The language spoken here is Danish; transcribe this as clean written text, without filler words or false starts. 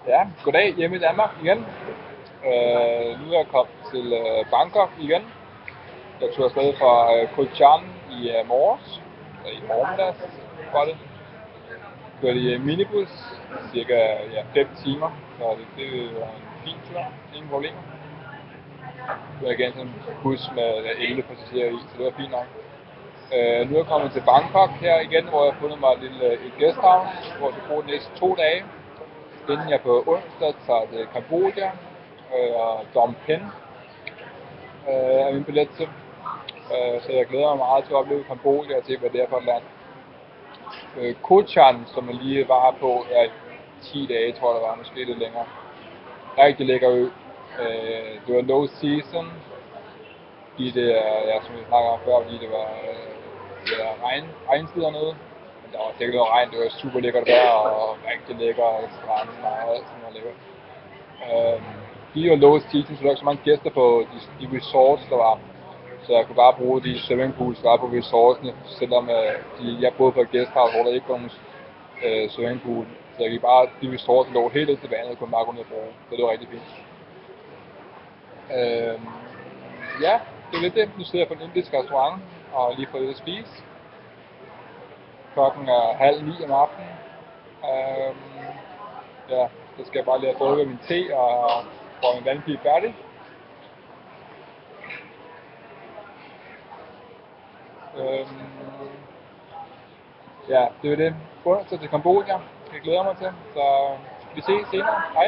Ja, goddag hjemme i Danmark igen. Nu er jeg kommet til Bangkok igen. Jeg tog afsted fra Koh Chan i morges, eller i formiddags var det. Kørte i minibus, cirka 5 timer, så det var en fin tur, ingen problemer. Det var igen sådan en bus med 11 passagerer i, så det var fint nok. Nu er jeg kommet til Bangkok her igen, hvor jeg har fundet mig et guesthouse, hvor jeg skal bo de næste 2 dage, inden jeg på onsdag tager til Cambodia og Phnom Penh er min billet til. Så jeg glæder mig meget til at opleve Cambodia og se, hvad det er for et land. Koh Chan, som jeg lige var på, er 10 dage, tror jeg det var, måske lidt længere. Rigtig lækker ø. Det var low season, fordi det er, som vi snakkede om før, fordi det var regnstid dernede. Men der var sikkert noget regn, det var super lækkert vejr og rigtig lækker stranden og alt sådan noget lækkert. De var low season, så der var ikke så mange gæster på de resorts, der var. Så jeg kunne bare bruge de swimmingpools, der var på resortsene, selvom jeg boede på et guesthouse, hvor der ikke var nogen swimmingpool. Så jeg gik bare, de resorts lå helt ud til vandet, og kunne bare gå ned og bruge. Så det var rigtig fint. Ja, det er lidt det. Nu sidder jeg på en indisk restaurant og lige fået lidt at spise. Klokken er 8:30 om aftenen. Ja, så skal jeg bare lige have drukket min te og få min vandpige færdig. Ja, det er det. Onsdag til Cambodia. Jeg glæder mig til. Så vi ses senere. Hej.